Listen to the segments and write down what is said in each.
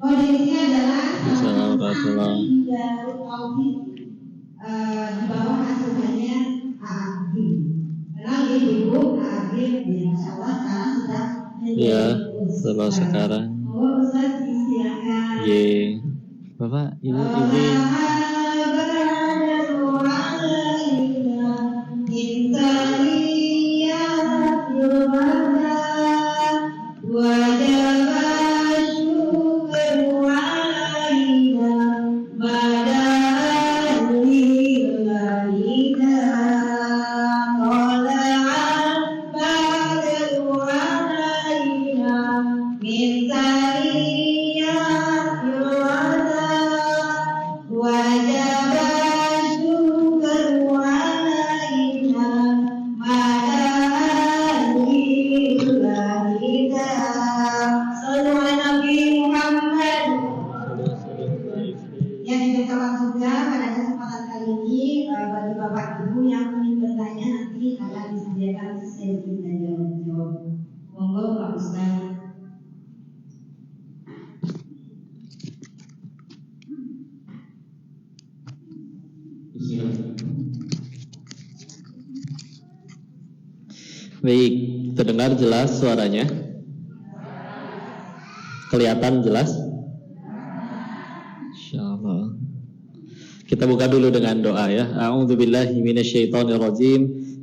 Kondisinya adalah Assalamualaikum. Di bawah asuhannya AAG. Kenal ibu AAG, insya Allah sekarang sudah ya, setelah sekarang. Oh, Ustaz disilakan. Ye, Bapak, Ibu. Baik, terdengar jelas suaranya? Kelihatan jelas? Insyaallah. Kita buka dulu dengan doa ya. A'udzubillahi minasyaitonirrajim.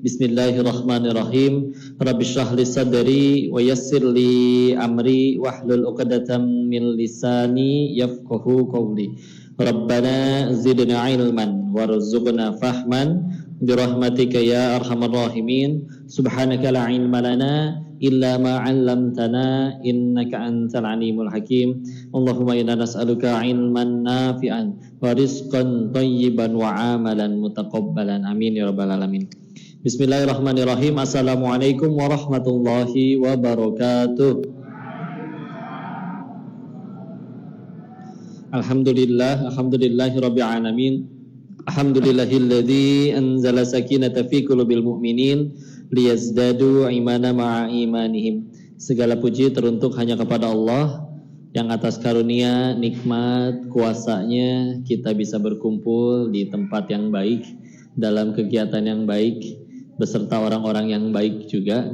Bismillahirrahmanirrahim. Rabbishrah li sadri wa yassir li amri wahlul 'uqdatam min lisani yafqahu qawli. Rabbana zidna ilman warzuqna fahman birahmatika ya arhamar rahimin. Subhanaka la ilma lana illa ma 'allamtana innaka antal alimul hakim. Allahumma inna nas'aluka ilman nafi'an wa rizqan thayyiban wa 'amalan mutaqabbalan. Amin ya rabbal alamin. Bismillahirrahmanirrahim. Assalamualaikum warahmatullahi wabarakatuh. Alhamdulillahi rabbil alamin. Alhamdulillahilladzi anzala sakinata fi qulubil mu'minin liyazdadu imana ma'a imanihim. Segala puji teruntuk hanya kepada Allah yang atas karunia, nikmat, kuasanya kita bisa berkumpul di tempat yang baik, dalam kegiatan yang baik, beserta orang-orang yang baik juga.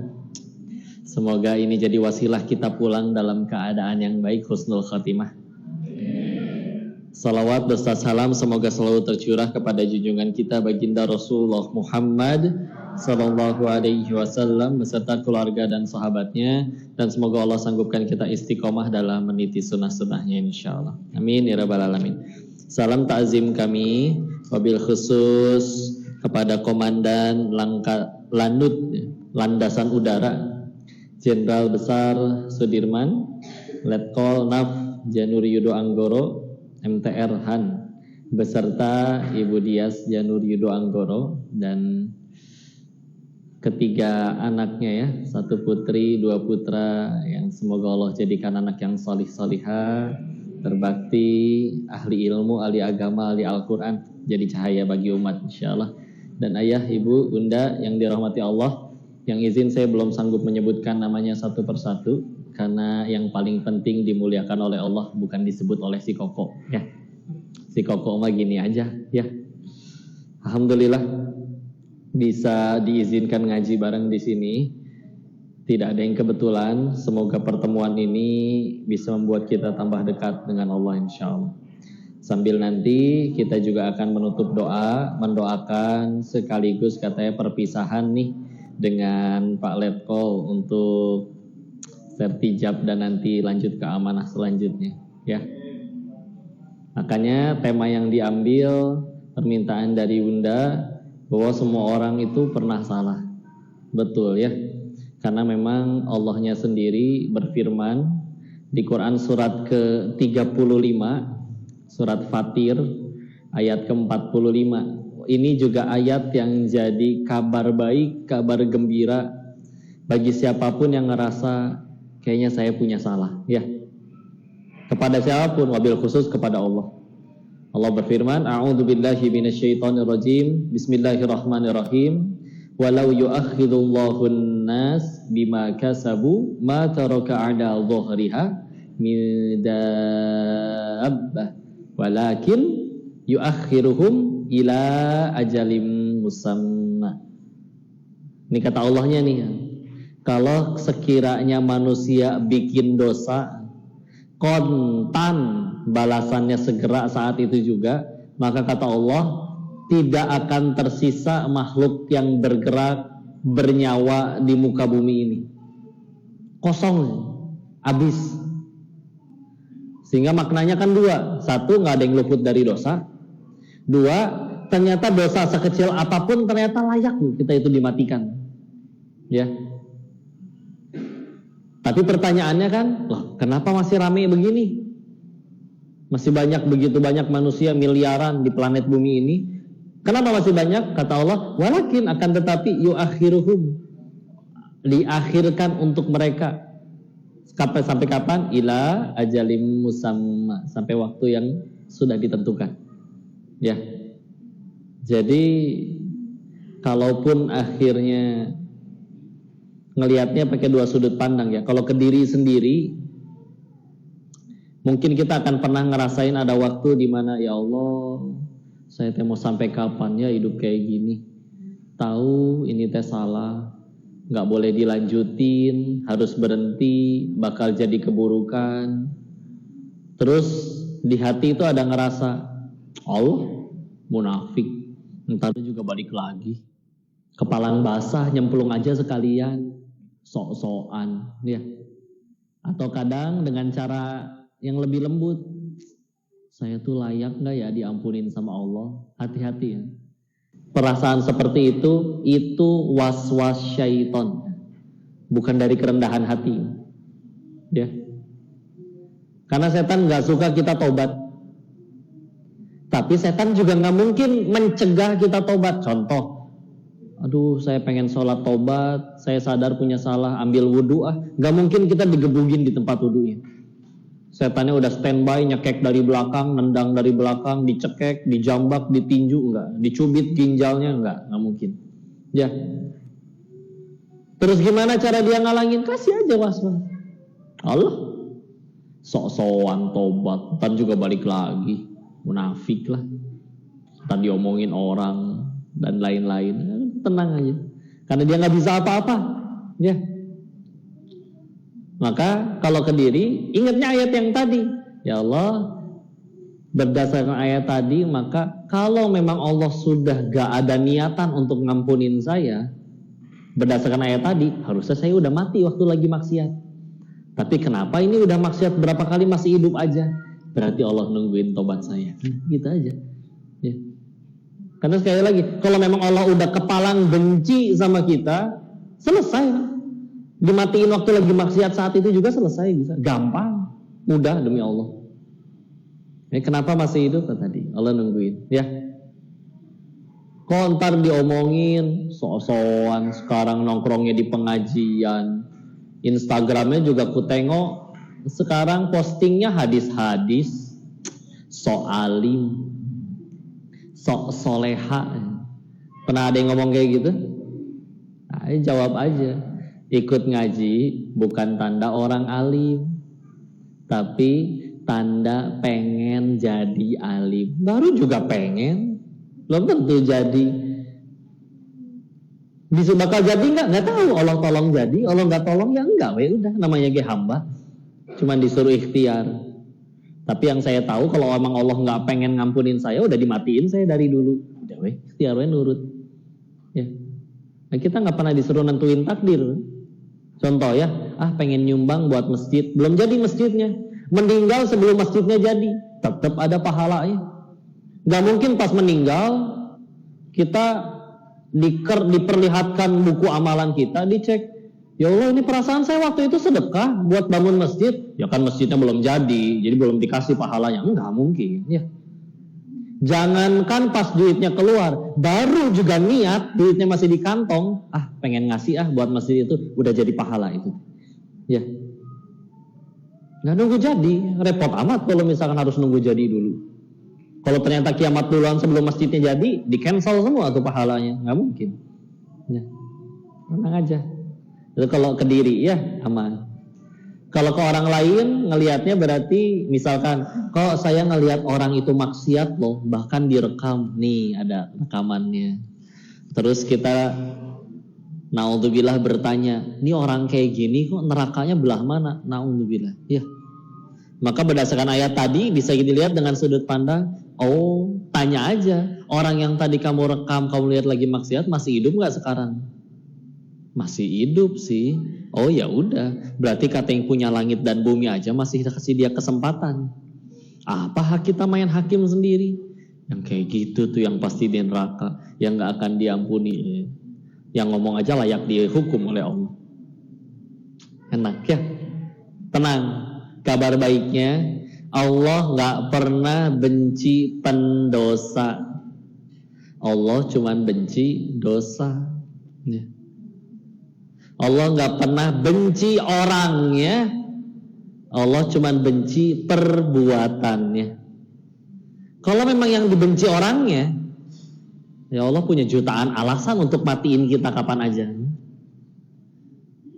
Semoga ini jadi wasilah kita pulang dalam keadaan yang baik, husnul khatimah. Salawat beserta salam semoga selalu tercurah kepada junjungan kita baginda Rasulullah Muhammad sallallahu alaihi wasallam beserta keluarga dan sahabatnya, dan semoga Allah sanggupkan kita istiqomah dalam meniti sunnah-sunnahnya insyaallah. Amin ya rabbal alamin. Salam takzim kami wabil khusus kepada Komandan Lanut Landasan Udara Jenderal Besar Sudirman, Letkol Naf Janur Yudo Anggoro MTR Han beserta Ibu Dias Janur Yudo Anggoro dan ketiga anaknya ya, satu putri, dua putra yang semoga Allah jadikan anak yang salih-salihah, berbakti, ahli ilmu, ahli agama, ahli Al-Quran, jadi cahaya bagi umat insyaallah. Dan ayah, ibu, bunda yang dirahmati Allah, yang izin saya belum sanggup menyebutkan namanya satu persatu karena yang paling penting dimuliakan oleh Allah, bukan disebut oleh si Koko ya. Si Koko mah gini aja ya. Alhamdulillah bisa diizinkan ngaji bareng di sini. Tidak ada yang kebetulan. Semoga pertemuan ini bisa membuat kita tambah dekat dengan Allah insyaallah. Sambil nanti kita juga akan menutup doa, mendoakan sekaligus katanya perpisahan nih dengan Pak Letkol untuk sertijab dan nanti lanjut ke amanah selanjutnya ya. Makanya tema yang diambil permintaan dari Bunda bahwa semua orang itu pernah salah. Betul ya. Karena memang Allahnya sendiri berfirman di Quran surat ke-35, surat Fatir ayat ke-45. Ini juga ayat yang jadi kabar baik, kabar gembira bagi siapapun yang ngerasa kayaknya saya punya salah ya. Kepada siapapun, wabil khusus kepada Allah. Allah berfirman, A'udzubillahi minasyaitonirrajim. Bismillahirrahmanirrahim. Walau yu'akhidullahu an-nas bima kasabu ma taraka 'ala dhuhriha min dabbah walakin yuakhiruhum ila ajalim musamma. Ini kata Allahnya nih, kalau sekiranya manusia bikin dosa kontan balasannya segera saat itu juga, maka kata Allah tidak akan tersisa makhluk yang bergerak bernyawa di muka bumi ini. Kosong, habis. Sehingga maknanya kan dua. Satu, nggak ada yang luput dari dosa. Dua, ternyata dosa sekecil apapun ternyata layak kita itu dimatikan. Ya. Tapi pertanyaannya kan, loh, kenapa masih ramai begini? Masih begitu banyak manusia miliaran di planet bumi ini. Kenapa masih banyak? Kata Allah, walakin akan tetapi yuakhiruhum, diakhirkan untuk mereka. Sampai kapan? Ila ajalim musamma, sampai waktu yang sudah ditentukan. Ya. Jadi kalaupun akhirnya ngelihatnya pakai dua sudut pandang ya. Kalau ke diri sendiri, mungkin kita akan pernah ngerasain ada waktu di mana ya Allah, saya mau sampai kapan ya hidup kayak gini? Tahu ini teh salah, nggak boleh dilanjutin, harus berhenti, bakal jadi keburukan. Terus di hati itu ada ngerasa, Allah munafik, ntar juga balik lagi. Kepalan basah, nyemplung aja sekalian. Sok-sokan, ya. Atau kadang dengan cara yang lebih lembut, saya tuh layak nggak ya diampunin sama Allah? Hati-hati ya. Perasaan seperti itu was-was syaiton, bukan dari kerendahan hati, ya. Karena setan nggak suka kita tobat, tapi setan juga nggak mungkin mencegah kita tobat. Contoh, aduh saya pengen sholat tobat, saya sadar punya salah, ambil wudhu gak mungkin kita digebugin di tempat wudhunya. Setannya udah standby, nyekek dari belakang, nendang dari belakang, dicekek, dijambak, ditinju, enggak, dicubit ginjalnya, enggak mungkin. Ya. Terus gimana cara dia ngalangin? Kasih aja was-was. Allah, sok-sokan tobat, ntar juga balik lagi, munafik lah, ntar diomongin orang dan lain-lain. Tenang aja, karena dia nggak bisa apa-apa, ya. Maka kalau ke diri, ingatnya ayat yang tadi, ya Allah, berdasarkan ayat tadi, maka kalau memang Allah sudah gak ada niatan untuk ngampunin saya, berdasarkan ayat tadi, harusnya saya udah mati waktu lagi maksiat. Tapi kenapa ini udah maksiat berapa kali masih hidup aja? Berarti Allah nungguin tobat saya. Gitu aja. Ya. Karena sekali lagi, kalau memang Allah udah kepalang benci sama kita, selesai. Dimatiin waktu lagi maksiat saat itu juga selesai, bisa. Gampang, mudah demi Allah. Kenapa masih hidup tadi? Allah nungguin, ya. Kok ntar diomongin, so-soan sekarang nongkrongnya di pengajian, Instagramnya juga ku tengok sekarang postingnya hadis-hadis, so alim, sok soleha. Pernah ada yang ngomong kayak gitu? Nah, jawab aja, ikut ngaji bukan tanda orang alim, tapi tanda pengen jadi alim. Baru juga pengen, belum tentu jadi. Bisa bakal jadi nggak tahu. Allah tolong jadi, Allah nggak tolong ya enggak. Udah namanya ge hamba, cuman disuruh ikhtiar. Tapi yang saya tahu kalau emang Allah nggak pengen ngampunin saya, udah dimatiin saya dari dulu. Udah ikhtiar nurut. Ya. Nah, kita nggak pernah disuruh nentuin takdir. Contoh ya, pengen nyumbang buat masjid, belum jadi masjidnya. Meninggal sebelum masjidnya jadi, tetap ada pahalanya. Nggak mungkin pas meninggal kita diperlihatkan buku amalan kita, dicek. Ya Allah, ini perasaan saya waktu itu sedekah buat bangun masjid. Ya kan masjidnya belum jadi belum dikasih pahalanya. Enggak mungkin, ya. Jangankan pas duitnya keluar, baru juga niat, duitnya masih di kantong, pengen ngasih buat masjid itu, udah jadi pahala itu. Ya. Nggak nunggu jadi, repot amat kalau misalkan harus nunggu jadi dulu. Kalau ternyata kiamat duluan sebelum masjidnya jadi, di cancel semua tuh pahalanya, nggak mungkin. Ya. Tenang aja. Jadi kalau ke diri ya aman. Kalau ke orang lain ngelihatnya berarti misalkan kok saya ngelihat orang itu maksiat loh, bahkan direkam. Nih ada rekamannya. Terus kita naudzubillah bertanya, ini orang kayak gini kok nerakanya belah mana? Naudzubillah. Ya. Maka berdasarkan ayat tadi bisa dilihat dengan sudut pandang, oh tanya aja, orang yang tadi kamu rekam, kamu lihat lagi maksiat masih hidup nggak sekarang? Masih hidup sih. Oh ya udah, berarti kata yang punya langit dan bumi aja masih kasih dia kesempatan. Apa hak kita main hakim sendiri? Yang kayak gitu tuh yang pasti di neraka, yang nggak akan diampuni. Yang ngomong aja layak dihukum oleh Allah. Enak ya? Tenang. Kabar baiknya, Allah nggak pernah benci pendosa. Allah cuman benci dosa. Ya. Allah nggak pernah benci orangnya, Allah cuma benci perbuatannya. Kalau memang yang dibenci orangnya, ya Allah punya jutaan alasan untuk matiin kita kapan aja.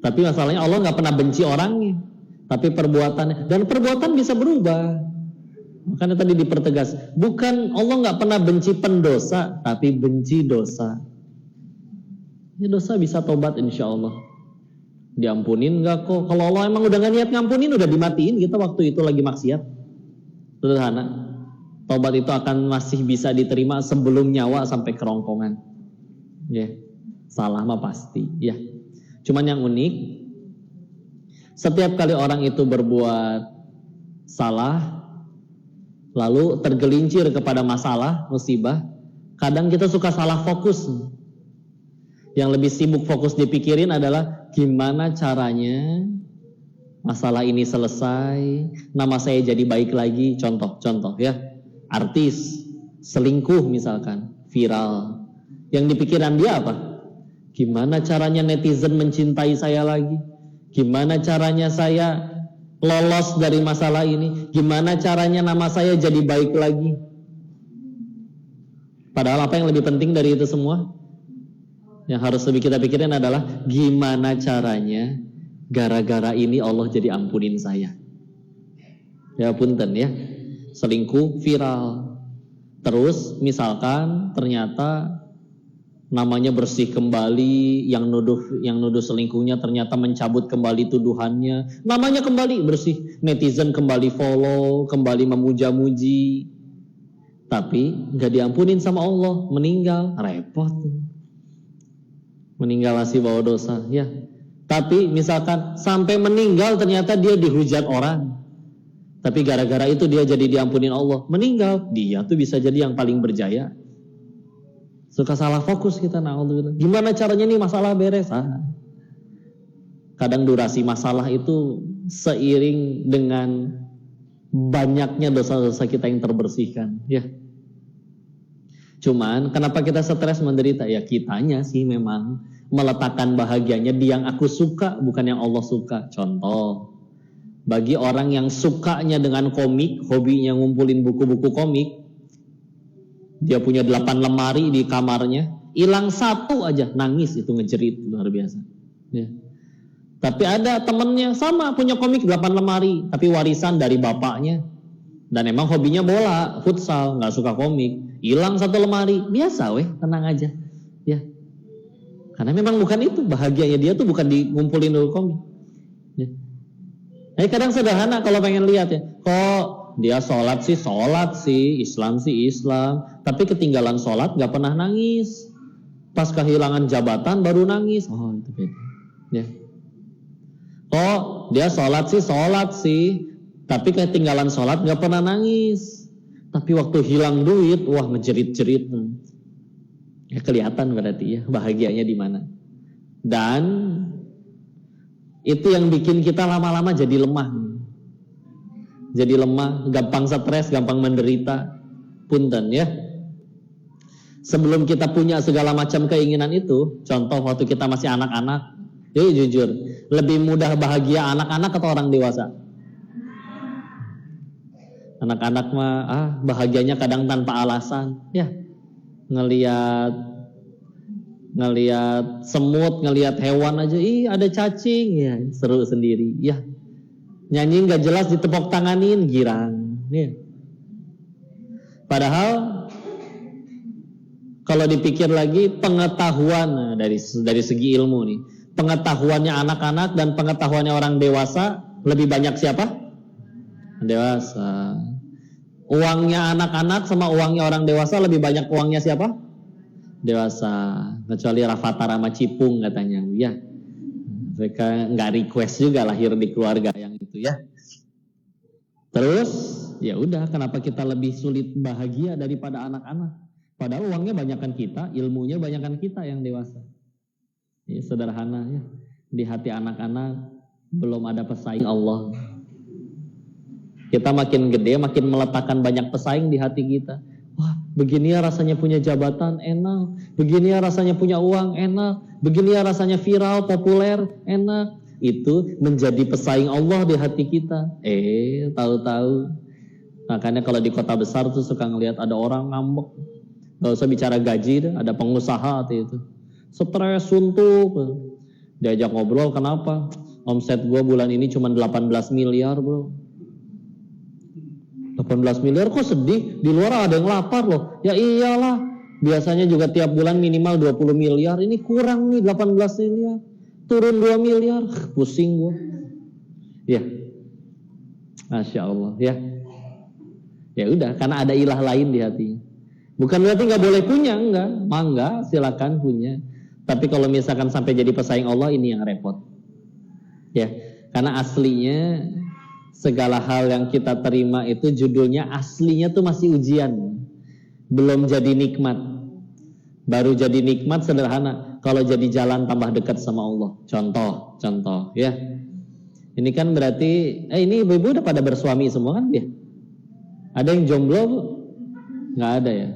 Tapi masalahnya Allah nggak pernah benci orangnya, tapi perbuatannya, dan perbuatan bisa berubah. Makanya tadi dipertegas, bukan Allah nggak pernah benci pendosa, tapi benci dosa. Ya dosa bisa tobat insya Allah. Diampunin nggak kok? Kalau Allah emang udah nggak niat ngampunin, udah dimatiin kita waktu itu lagi maksiat. Sederhana. Tobat itu akan masih bisa diterima sebelum nyawa sampai kerongkongan. Ya, salah mah pasti. Ya, cuman yang unik, setiap kali orang itu berbuat salah, lalu tergelincir kepada masalah, musibah, kadang kita suka salah fokus. Yang lebih sibuk fokus dipikirin adalah gimana caranya masalah ini selesai, nama saya jadi baik lagi. Contoh ya, artis selingkuh misalkan, viral. Yang dipikiran dia apa? Gimana caranya netizen mencintai saya lagi? Gimana caranya saya lolos dari masalah ini? Gimana caranya nama saya jadi baik lagi? Padahal apa yang lebih penting dari itu semua? Yang harus lebih kita pikirin adalah gimana caranya gara-gara ini Allah jadi ampunin saya. Ya punten ya, selingkuh viral. Terus misalkan ternyata namanya bersih kembali, yang nuduh selingkuhnya ternyata mencabut kembali tuduhannya, namanya kembali bersih, netizen kembali follow, kembali memuja-muji, tapi nggak diampunin sama Allah, meninggal, repot. Meninggal masih bawa dosa, ya. Tapi misalkan sampai meninggal ternyata dia dihujat orang, tapi gara-gara itu dia jadi diampunin Allah, meninggal, dia tuh bisa jadi yang paling berjaya. Suka salah fokus kita, na'udzubillah. Gimana caranya nih masalah beres? Kadang durasi masalah itu seiring dengan banyaknya dosa-dosa kita yang terbersihkan, ya. Cuman kenapa kita stres menderita? Ya kitanya sih memang meletakkan bahagianya di yang aku suka, bukan yang Allah suka. Contoh, bagi orang yang sukanya dengan komik, hobinya ngumpulin buku-buku komik, dia punya 8 lemari di kamarnya, hilang 1 aja, nangis itu, ngejerit luar biasa. Ya. Tapi ada temennya sama punya komik 8 lemari, tapi warisan dari bapaknya, dan emang hobinya bola, futsal, nggak suka komik. Hilang 1 lemari, biasa weh, tenang aja. Ya. Karena memang bukan itu, bahagianya dia tuh bukan ngumpulin dulu komik. Ya. Kadang sederhana kalau pengen lihat ya, kok dia sholat sih, Islam sih Islam, tapi ketinggalan sholat gak pernah nangis. Pas kehilangan jabatan baru nangis. Oh itu beda. Ya. Kok dia sholat sih, tapi ketinggalan sholat gak pernah nangis. Tapi waktu hilang duit, wah ngejerit-jerit. Ya kelihatan berarti ya bahagianya di mana. Dan itu yang bikin kita lama-lama jadi lemah. Jadi lemah, gampang stres, gampang menderita. Punten ya. Sebelum kita punya segala macam keinginan itu, contoh waktu kita masih anak-anak, jujur, lebih mudah bahagia anak-anak atau orang dewasa? Anak-anak mah bahagianya kadang tanpa alasan, ya. Ngelihat semut, ngelihat hewan aja, ada cacing, ya seru sendiri, ya. Nyanyi nggak jelas ditepok tanganin, girang. Ya. Padahal kalau dipikir lagi pengetahuan dari segi ilmu nih, pengetahuannya anak-anak dan pengetahuannya orang dewasa lebih banyak siapa? Dewasa. Uangnya anak-anak sama uangnya orang dewasa lebih banyak uangnya siapa? Dewasa. Kecuali Rafathar sama Cipung katanya, ya. Mereka nggak request juga lahir di keluarga yang itu ya. Terus ya udah, kenapa kita lebih sulit bahagia daripada anak-anak? Padahal uangnya banyakkan kita, ilmunya banyakkan kita yang dewasa. Ya, sederhana ya. Di hati anak-anak belum ada pesaing Allah. Kita makin gede, makin meletakkan banyak pesaing di hati kita. Wah, begini ya rasanya punya jabatan, enak. Begini ya rasanya punya uang, enak. Begini ya rasanya viral, populer, enak. Itu menjadi pesaing Allah di hati kita. Tahu-tahu. Makanya kalau di kota besar tuh suka ngelihat ada orang ngambek. Gak usah bicara gaji, ada pengusaha itu. Stres, suntuk. Diajak ngobrol, kenapa? Omset gue bulan ini cuma 18 miliar bro. 18 miliar kok sedih? Di luar ada yang lapar loh. Ya iyalah. Biasanya juga tiap bulan minimal 20 miliar. Ini kurang nih 18 miliar. Turun 2 miliar. Pusing gue. Ya. Masya Allah. Ya. Ya udah, karena ada ilah lain di hatinya. Bukan berarti nggak boleh punya, enggak. Mangga, silakan punya. Tapi kalau misalkan sampai jadi pesaing Allah, ini yang repot. Ya. Karena aslinya segala hal yang kita terima itu judulnya aslinya tuh masih ujian. Belum jadi nikmat. Baru jadi nikmat sederhana. Kalau jadi jalan tambah dekat sama Allah. Contoh ya. Ini kan berarti ini ibu-ibu udah pada bersuami semua kan dia? Ada yang jomblo Bu? Nggak ada ya?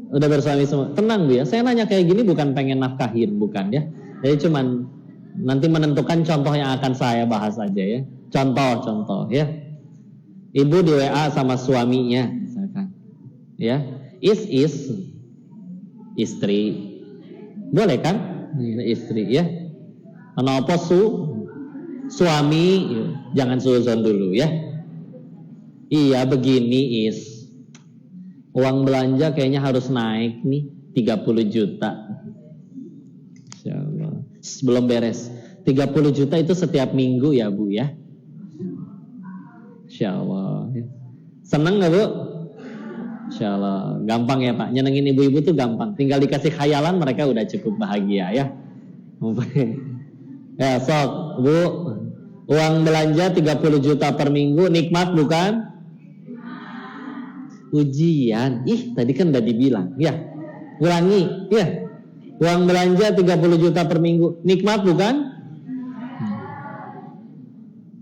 Udah bersuami semua. Tenang Bu ya. Saya nanya kayak gini bukan pengen nafkahin, bukan ya. Jadi cuman nanti menentukan contoh yang akan saya bahas aja ya. Contoh ya. Ibu di WA sama suaminya misalkan. Ya. Is istri. Boleh kan? Istri ya. Kenapa suami jangan suzon dulu ya. Iya begini uang belanja kayaknya harus naik nih 30 juta. Insyaallah. Belum beres. 30 juta itu setiap minggu ya Bu ya. Insyaallah. Seneng gak Bu? Insyaallah. Gampang ya Pak. Nyenengin ibu-ibu tuh gampang. Tinggal dikasih khayalan mereka udah cukup bahagia ya. Ya sok Bu. Uang belanja 30 juta per minggu nikmat bukan? Ujian. Tadi kan udah dibilang. Ya. Ulangi. Ya. Uang belanja 30 juta per minggu nikmat bukan?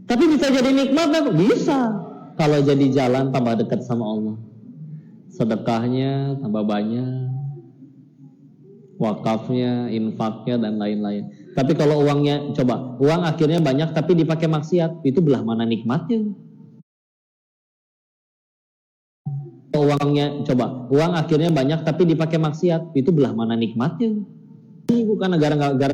Tapi bisa jadi nikmat kan? Bisa. Kalau jadi jalan tambah dekat sama Allah. Sedekahnya tambah banyak. Wakafnya, infaknya dan lain-lain. Tapi kalau uangnya, coba, uang akhirnya banyak tapi dipakai maksiat, itu belah mana nikmatnya? Uang akhirnya banyak tapi dipakai maksiat, itu belah mana nikmatnya? Ini bukan negara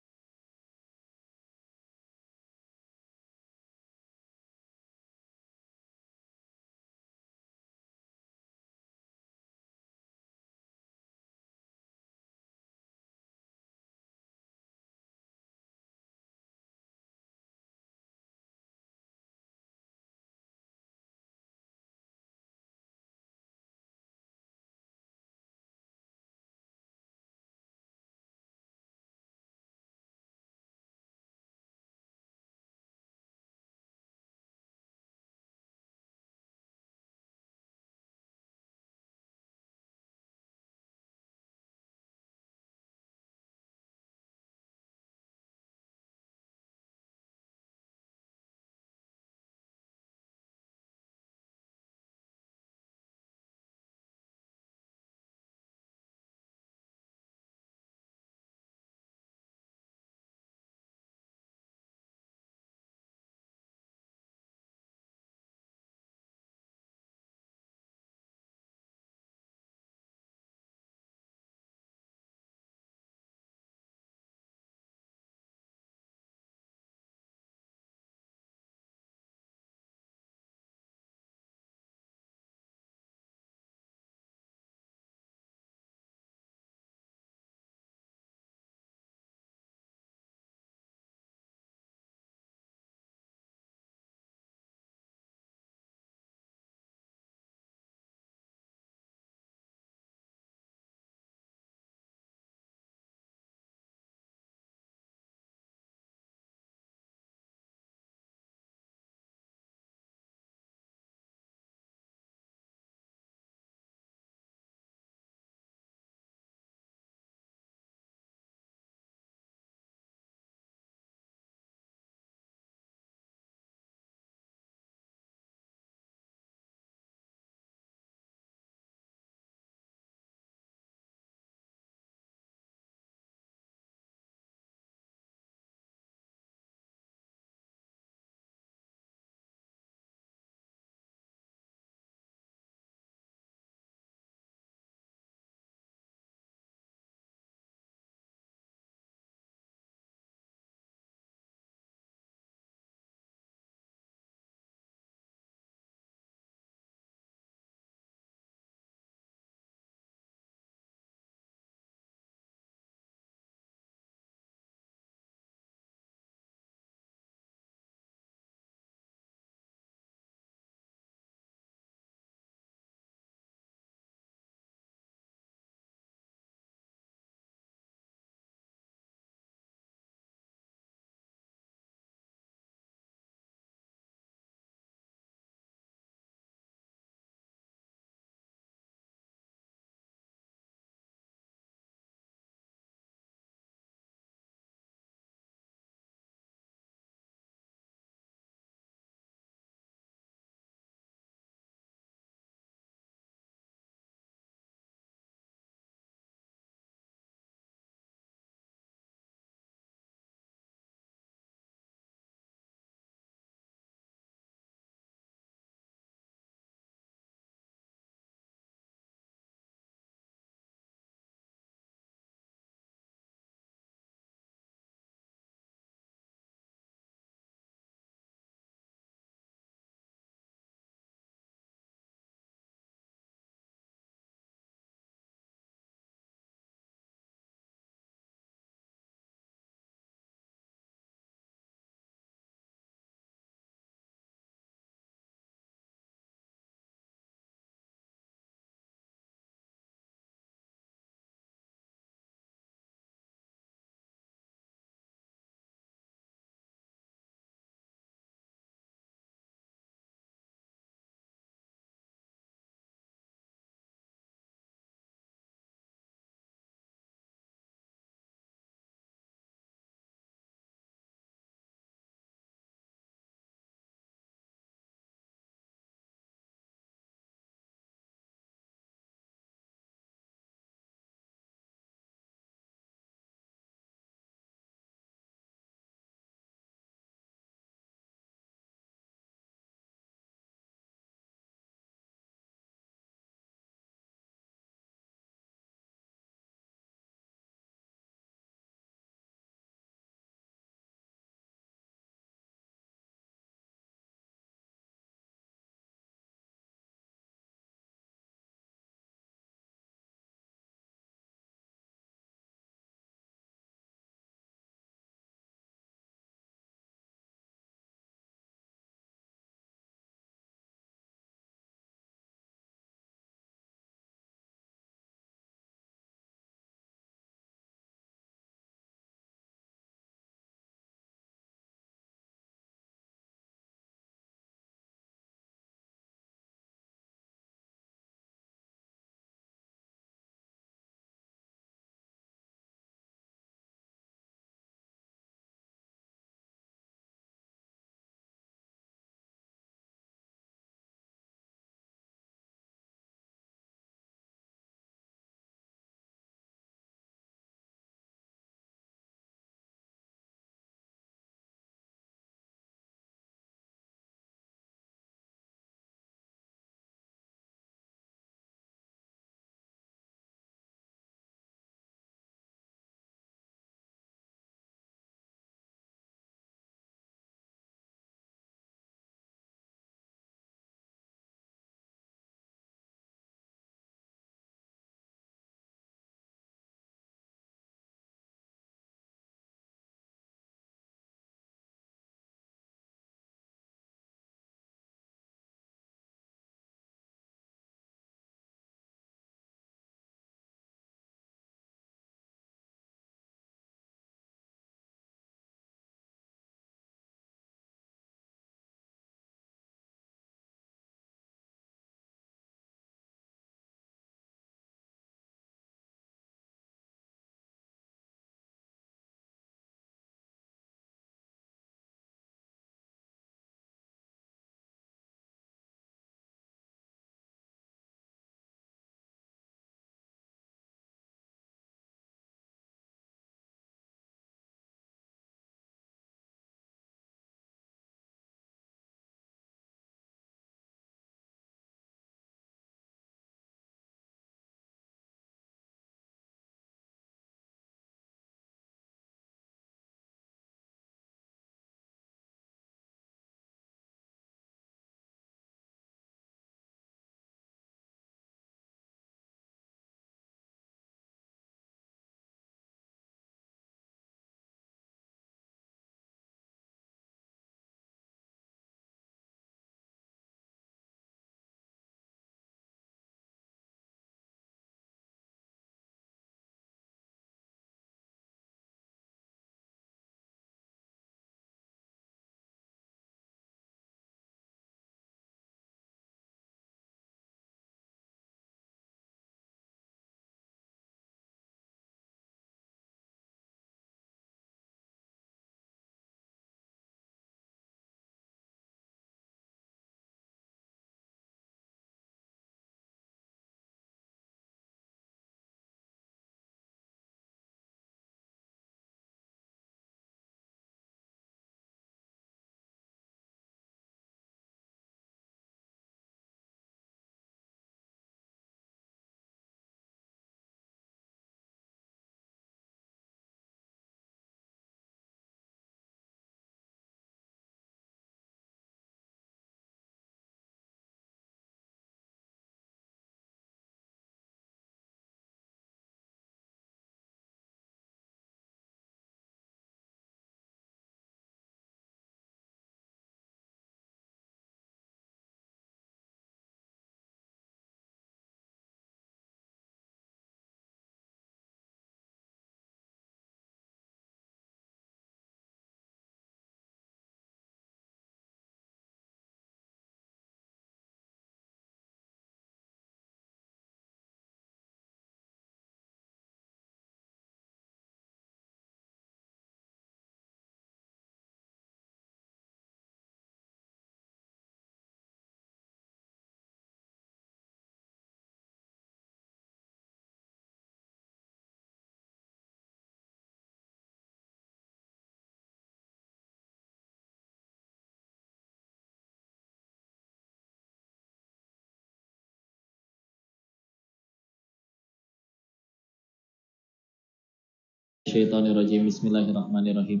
Syaitonirrajim. Bismillahirrahmanirrahim.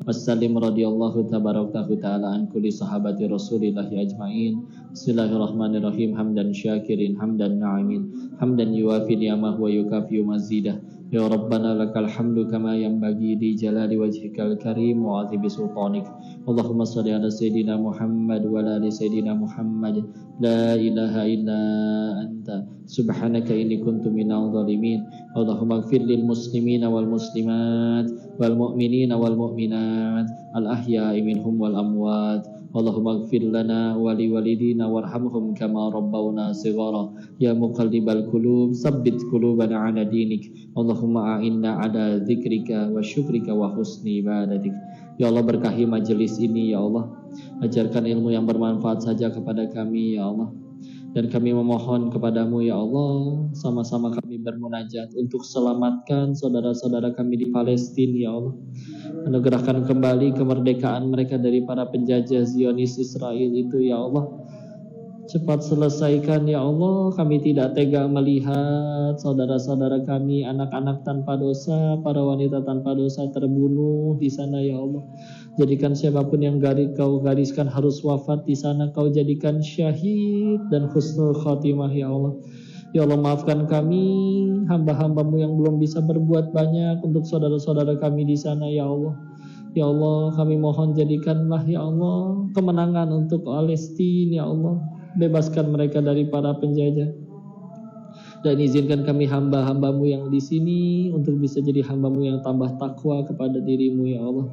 Wassalim radhiyallahu tabarakahu ta'ala an kulli sahabati rasulillahi ajma'in. Bismillahirrahmanirrahim. Hamdan syakirin, hamdan na'imin, hamdan yuwafi ni'amah wa yukafi mazidah. Ya Rabbana lakal hamdu kama yanbaghi li jalali wajhikal karim wa azimi sultanik. Allahumma salli ala sayyidina Muhammad wa ala ali sayyidina Muhammad. La ilaha illa anta subhanaka inni kuntu minadh dhalimin. Allahumma ighfir lil muslimina wal muslimat wal mu'minina wal mu'minat al ahya'i minhum wal amwat. Allahumma ighfir lana wa li walidina warhamhum kama rabbawna shighara. Ya muqallibal qulub tsabbit qulubana ala dinik. Allahumma a'inna ala dzikrika wa syukrika wa husni ibadatik. Ya Allah, berkahi majelis ini ya Allah. Ajarkan ilmu yang bermanfaat saja kepada kami ya Allah. Dan kami memohon kepadamu ya Allah, sama-sama kami bermunajat untuk selamatkan saudara-saudara kami di Palestina ya Allah. Anugerahkan kembali kemerdekaan mereka dari para penjajah Zionis Israel itu ya Allah. Cepat selesaikan ya Allah. Kami tidak tega melihat saudara-saudara kami, anak-anak tanpa dosa, para wanita tanpa dosa terbunuh di sana ya Allah. Jadikan siapapun yang kau gariskan harus wafat di sana, kau jadikan syahid dan husnul khatimah ya Allah. Ya Allah, maafkan kami, hamba-hambamu yang belum bisa berbuat banyak untuk saudara-saudara kami di sana ya Allah. Ya Allah, kami mohon jadikanlah ya Allah kemenangan untuk Palestina ya Allah. Bebaskan mereka dari para penjajah. Dan izinkan kami hamba-hambamu yang di sini untuk bisa jadi hambamu yang tambah takwa kepada dirimu ya Allah.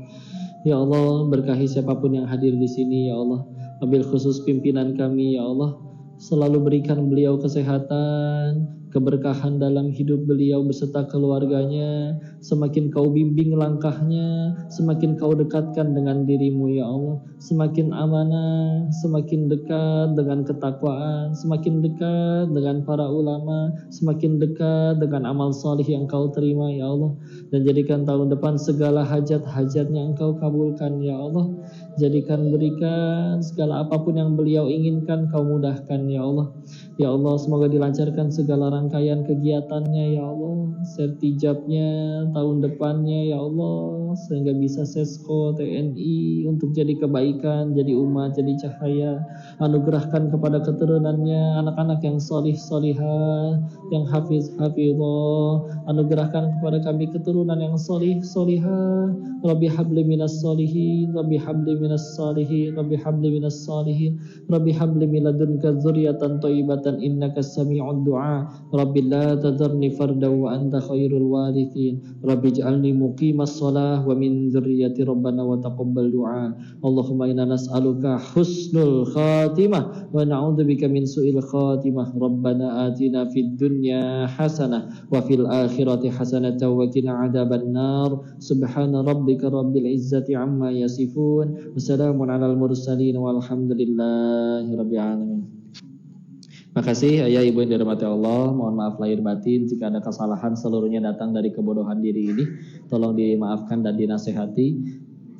Ya Allah, berkahi siapapun yang hadir di sini ya Allah. Wabil khusus pimpinan kami ya Allah. Selalu berikan beliau kesehatan, keberkahan dalam hidup beliau beserta keluarganya. Semakin kau bimbing langkahnya, semakin kau dekatkan dengan dirimu ya Allah. Semakin amanah, semakin dekat dengan ketakwaan, semakin dekat dengan para ulama, semakin dekat dengan amal salih yang kau terima ya Allah. Dan jadikan tahun depan segala hajat-hajatnya engkau kabulkan ya Allah. Jadikan, berikan segala apapun yang beliau inginkan kau mudahkan ya Allah. Ya Allah, semoga dilancarkan segala rangkaian kegiatannya ya Allah. Sertijabnya tahun depannya ya Allah, sehingga bisa sesko TNI untuk jadi kebaikan, jadi umat, jadi cahaya. Anugerahkan kepada keturunannya anak-anak yang solih solihah, yang hafiz hafizah. Anugerahkan kepada kami keturunan yang solih solihah. Rabbi habli minas solihin, Rabbi habli minas solihin, Rabbi habli minas solihin, Rabbi habli min ladunka dzurriatan thayyibatan innaka sami'ud du'a. Rabbi la tadharni farda wa anta khairul warithin. Rabbi ij'alni muqimas shalah wa min dzurriyyati rabbana wa taqabbal du'a. Allahumma inna nas'aluka husnul khatimah wa na'udzubika min su'il khatimah. Rabbana atina fid dunya hasanah wa fil akhirati hasanah wa qina adzaban nar. Subhana rabbika rabbil izzati amma yasifun. Wassalamun alal mursalin walhamdulillahi rabbil alamin. Makasih ayah ibu yang dirahmati Allah. Mohon maaf lahir batin jika ada kesalahan, seluruhnya datang dari kebodohan diri ini. Tolong dimaafkan dan dinasehati.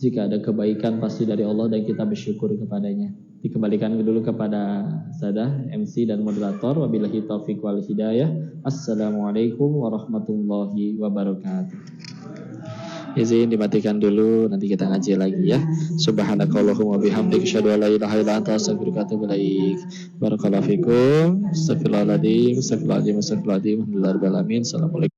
Jika ada kebaikan pasti dari Allah dan kita bersyukur kepadanya. Dikembalikan dulu kepada Sadah, MC dan moderator. Wabillahi taufiq wal hidayah. Assalamualaikum warahmatullahi wabarakatuh. Izin dimatikan dulu, nanti kita ngaji lagi ya. Subhanakallahumma bihamdika asyhadu an la ilaha illa anta astaghfiruka wa atubu ilaik. Barakallahu fikum. Astagfirullahaladzim. Assalamualaikum.